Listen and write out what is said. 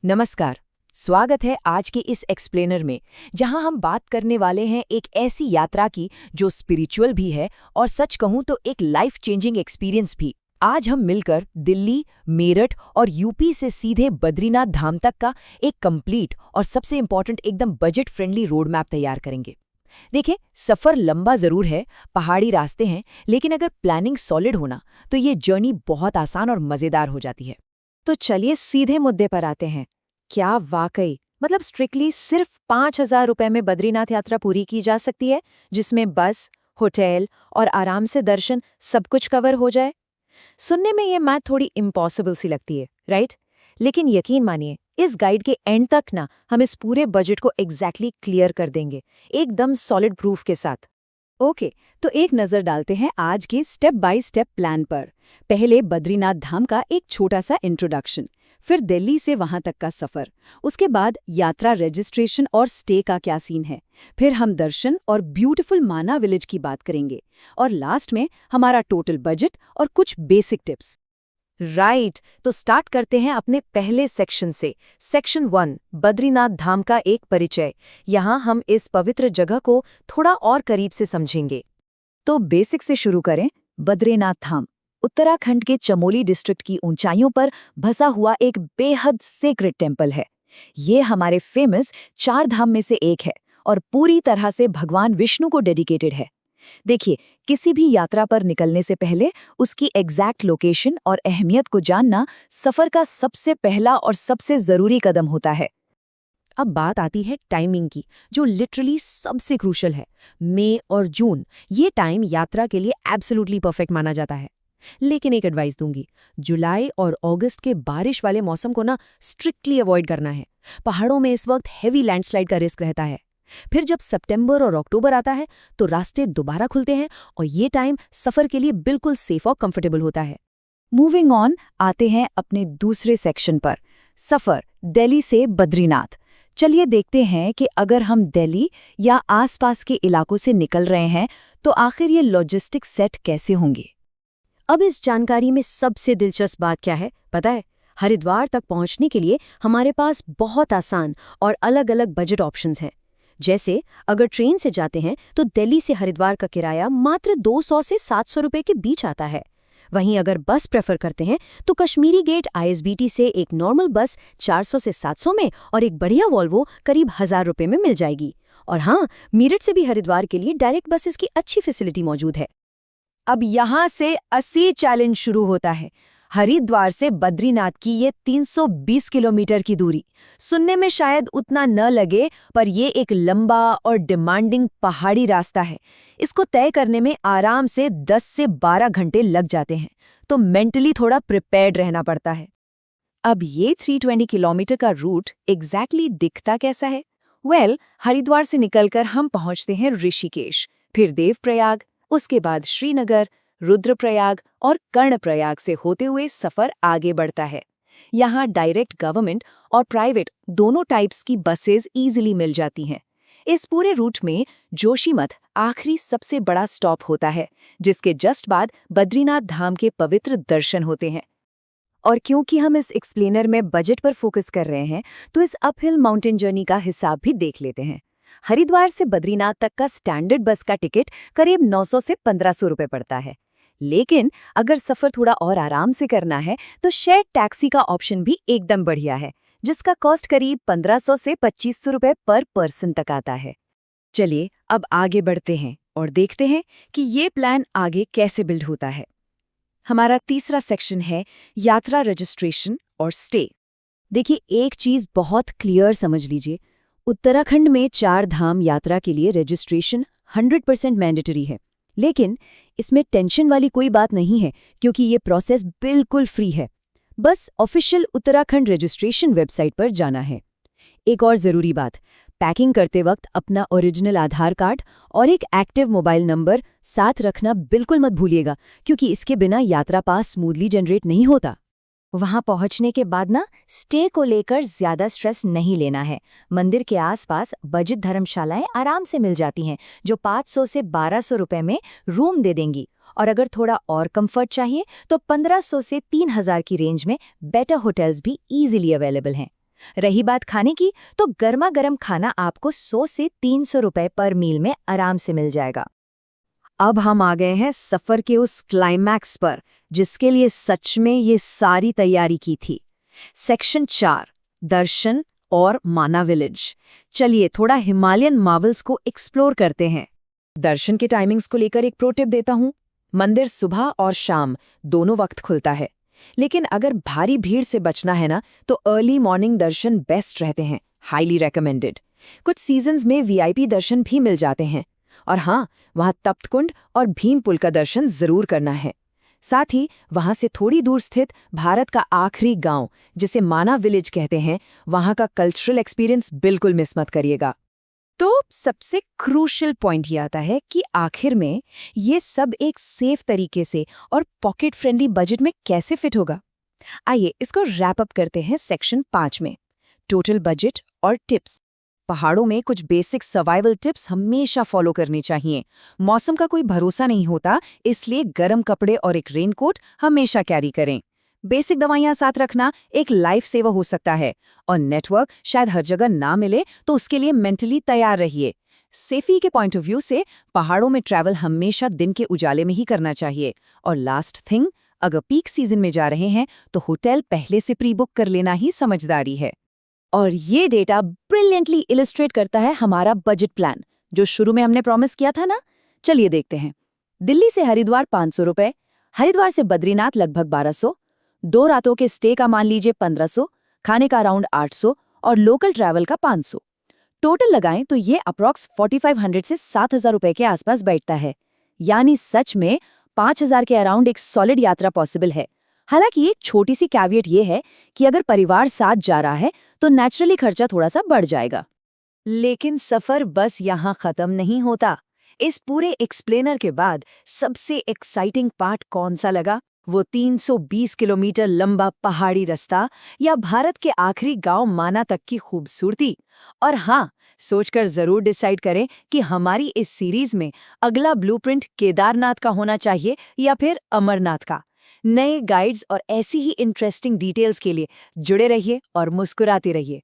नमस्कार। स्वागत है आज के इस एक्सप्लेनर में, जहां हम बात करने वाले हैं एक ऐसी यात्रा की जो स्पिरिचुअल भी है और सच कहूं तो एक लाइफ चेंजिंग एक्सपीरियंस भी। आज हम मिलकर दिल्ली, मेरठ और यूपी से सीधे बद्रीनाथ धाम तक का एक कंप्लीट और सबसे इंपॉर्टेंट एकदम बजट फ्रेंडली रोड मैप तैयार करेंगे। देखिए, सफ़र लंबा ज़रूर है, पहाड़ी रास्ते हैं, लेकिन अगर प्लानिंग सॉलिड होना तो ये जर्नी बहुत आसान और मज़ेदार हो जाती है। तो चलिए सीधे मुद्दे पर आते हैं। क्या वाकई स्ट्रिक्टली सिर्फ 5,000 रुपए में बद्रीनाथ यात्रा पूरी की जा सकती है, जिसमें बस, होटल और आराम से दर्शन सब कुछ कवर हो जाए? सुनने में ये मैथ थोड़ी इम्पॉसिबल सी लगती है, राइट? लेकिन यकीन मानिए, इस गाइड के एंड तक ना हम इस पूरे बजट को एग्जैक्टली क्लियर कर देंगे, एकदम सॉलिड प्रूफ के साथ। ओके, तो एक नज़र डालते हैं आज के स्टेप बाय स्टेप प्लान पर। पहले बद्रीनाथ धाम का एक छोटा सा इंट्रोडक्शन, फिर दिल्ली से वहां तक का सफ़र, उसके बाद यात्रा रजिस्ट्रेशन और स्टे का क्या सीन है, फिर हम दर्शन और ब्यूटीफुल माना विलेज की बात करेंगे, और लास्ट में हमारा टोटल बजट और कुछ बेसिक टिप्स। राइट, तो स्टार्ट करते हैं अपने पहले सेक्शन से। सेक्शन 1, बद्रीनाथ धाम का एक परिचय। यहाँ हम इस पवित्र जगह को थोड़ा और करीब से समझेंगे। तो बेसिक से शुरू करें। बद्रीनाथ धाम उत्तराखंड के चमोली डिस्ट्रिक्ट की ऊंचाइयों पर बसा हुआ एक बेहद सेक्रेड टेम्पल है। ये हमारे फेमस 4 धाम में से एक है और पूरी तरह से भगवान विष्णु को डेडिकेटेड है। देखिए, किसी भी यात्रा पर निकलने से पहले उसकी एग्जैक्ट लोकेशन और अहमियत को जानना सफर का सबसे पहला और सबसे जरूरी कदम होता है। अब बात आती है टाइमिंग की, जो लिटरली सबसे क्रूशल है। मई और जून ये टाइम यात्रा के लिए एब्सोल्युटली परफेक्ट माना जाता है। लेकिन एक एडवाइस दूंगी, जुलाई और अगस्त के बारिश वाले मौसम को ना स्ट्रिक्टली अवॉइड करना है। पहाड़ों में इस वक्त हेवी लैंडस्लाइड का रिस्क रहता है। फिर जब सितंबर और अक्टूबर आता है तो रास्ते दोबारा खुलते हैं और ये टाइम सफर के लिए बिल्कुल सेफ और कंफर्टेबल होता है। मूविंग ऑन, आते हैं अपने दूसरे सेक्शन पर, सफर दिल्ली से बद्रीनाथ। चलिए देखते हैं कि अगर हम दिल्ली या आसपास के इलाकों से निकल रहे हैं तो आखिर ये लॉजिस्टिक सेट कैसे होंगे। अब इस जानकारी में सबसे दिलचस्प बात क्या है पता है? हरिद्वार तक पहुंचने के लिए हमारे पास बहुत आसान और अलग अलग बजट ऑप्शंस हैं। जैसे अगर ट्रेन से जाते हैं तो दिल्ली से हरिद्वार का किराया मात्र 200 से 700 रुपए के बीच आता है। वहीं अगर बस प्रेफर करते हैं तो कश्मीरी गेट आईएसबीटी से एक नॉर्मल बस 400 से 700 में और एक बढ़िया वॉल्वो करीब 1000 रुपए में मिल जाएगी। और हाँ, मेरठ से भी हरिद्वार के लिए डायरेक्ट बसेस की अच्छी फैसिलिटी मौजूद है। अब यहाँ से असली चैलेंज शुरू होता है। हरिद्वार से बद्रीनाथ की ये 320 किलोमीटर की दूरी सुनने में शायद उतना न लगे, पर ये एक लंबा और डिमांडिंग पहाड़ी रास्ता है। इसको तय करने में आराम से 10 से 12 घंटे लग जाते हैं, तो मेंटली थोड़ा प्रिपेयर्ड रहना पड़ता है। अब ये 320 किलोमीटर का रूट एग्जैक्टली दिखता कैसा है? हरिद्वार से निकलकर हम पहुंचते हैं ऋषिकेश, फिर देवप्रयाग, उसके बाद श्रीनगर, रुद्रप्रयाग और कर्णप्रयाग से होते हुए सफर आगे बढ़ता है। यहाँ डायरेक्ट गवर्नमेंट और प्राइवेट दोनों टाइप्स की बसेज इजीली मिल जाती हैं। इस पूरे रूट में जोशीमठ आखिरी सबसे बड़ा स्टॉप होता है, जिसके जस्ट बाद बद्रीनाथ धाम के पवित्र दर्शन होते हैं। और क्योंकि हम इस एक्सप्लेनर में बजट पर फोकस कर रहे हैं, तो इस अपहिल माउंटेन जर्नी का हिसाब भी देख लेते हैं। हरिद्वार से बद्रीनाथ तक का स्टैंडर्ड बस का टिकट करीब 900 से 1500 रुपए पड़ता है। लेकिन अगर सफर थोड़ा और आराम से करना है तो शेयर्ड टैक्सी का ऑप्शन भी एकदम बढ़िया है, जिसका कॉस्ट करीब 1500 से 2500 रुपए पर पर्सन तक आता है। चलिए अब आगे बढ़ते हैं और देखते हैं कि ये प्लान आगे कैसे बिल्ड होता है। हमारा तीसरा सेक्शन है यात्रा रजिस्ट्रेशन और स्टे। देखिए, एक चीज बहुत क्लियर समझ लीजिए, उत्तराखंड में 4 धाम यात्रा के लिए रजिस्ट्रेशन 100% मैंडेटरी है। लेकिन इसमें टेंशन वाली कोई बात नहीं है, क्योंकि ये प्रोसेस बिल्कुल फ्री है। बस ऑफिशियल उत्तराखंड रजिस्ट्रेशन वेबसाइट पर जाना है। एक और ज़रूरी बात, पैकिंग करते वक्त अपना ओरिजिनल आधार कार्ड और एक एक्टिव मोबाइल नंबर साथ रखना बिल्कुल मत भूलिएगा, क्योंकि इसके बिना यात्रा पास स्मूथली जनरेट नहीं होता। वहां पहुंचने के बाद ना स्टे को लेकर ज्यादा स्ट्रेस नहीं लेना है। मंदिर के आसपास बजट धर्मशालाएं आराम से मिल जाती हैं, जो 500 से 1200 रुपए में रूम दे देंगी। और अगर थोड़ा और कंफर्ट चाहिए तो 1500 से 3000 की रेंज में बेटर होटल्स भी इजीली अवेलेबल हैं। रही बात खाने की, तो गर्मा गर्म खाना आपको 100 से 300 रुपए पर मील में आराम से मिल जाएगा। अब हम आ गए हैं सफर के उस क्लाइमैक्स पर, जिसके लिए सच में ये सारी तैयारी की थी। सेक्शन 4, दर्शन और माना विलेज। चलिए थोड़ा हिमालयन मार्वल्स को एक्सप्लोर करते हैं। दर्शन के टाइमिंग्स को लेकर एक प्रो टिप देता हूँ। मंदिर सुबह और शाम दोनों वक्त खुलता है, लेकिन अगर भारी भीड़ से बचना है ना, तो अर्ली मॉर्निंग दर्शन बेस्ट रहते हैं, हाईली रेकमेंडेड। कुछ सीजन्स में वीआईपी दर्शन भी मिल जाते हैं। और हाँ, वहाँ तप्तकुंड और भीम पुल का दर्शन जरूर करना है। साथ ही वहाँ से थोड़ी दूर स्थित भारत का आखिरी गांव, जिसे माना विलेज कहते हैं, वहाँ का कल्चरल एक्सपीरियंस बिल्कुल मिस मत करिएगा। तो सबसे क्रूशियल पॉइंट ये आता है कि आखिर में ये सब एक सेफ तरीके से और पॉकेट फ्रेंडली बजट में कैसे फिट होगा। आइए इसको रैप अप करते हैं सेक्शन 5 में, टोटल बजट और टिप्स। पहाड़ों में कुछ बेसिक सर्वाइवल टिप्स हमेशा फॉलो करनी चाहिए। मौसम का कोई भरोसा नहीं होता, इसलिए गर्म कपड़े और एक रेनकोट हमेशा कैरी करें। बेसिक दवाइयां साथ रखना एक लाइफ सेवर हो सकता है, और नेटवर्क शायद हर जगह ना मिले, तो उसके लिए मेंटली तैयार रहिए। सेफ्टी के पॉइंट ऑफ व्यू से पहाड़ों में ट्रैवल हमेशा दिन के उजाले में ही करना चाहिए। और लास्ट थिंग, अगर पीक सीजन में जा रहे हैं तो होटल पहले से प्री बुक कर लेना ही समझदारी है। और ये डेटा ब्रिलियंटली इलस्ट्रेट करता है हमारा बजट प्लान, जो शुरू में हमने प्रॉमिस किया था ना। चलिए देखते हैं। दिल्ली से हरिद्वार 500 रुपए, हरिद्वार से बद्रीनाथ लगभग 1200, 2 रातों के स्टे का मान लीजिए 1500, खाने का अराउंड 800 और लोकल ट्रैवल का 500। टोटल लगाएं तो ये अप्रॉक्स 4500 से 7000 रुपए के आसपास बैठता है। यानी सच में 5000 के अराउंड एक सॉलिड यात्रा पॉसिबल है। हालांकि एक छोटी सी कैविएट ये है कि अगर परिवार साथ जा रहा है तो नेचुरली खर्चा थोड़ा सा बढ़ जाएगा। लेकिन सफर बस यहाँ खत्म नहीं होता। इस पूरे एक्सप्लेनर के बाद सबसे एक्साइटिंग पार्ट कौन सा लगा? वो 320 किलोमीटर लंबा पहाड़ी रास्ता, या भारत के आखिरी गांव माना तक की खूबसूरती। और हाँ, सोचकर जरूर डिसाइड करें कि हमारी इस सीरीज में अगला ब्लूप्रिंट केदारनाथ का होना चाहिए या फिर अमरनाथ का। नए गाइड्स और ऐसी ही इंटरेस्टिंग डिटेल्स के लिए जुड़े रहिए और मुस्कुराते रहिए।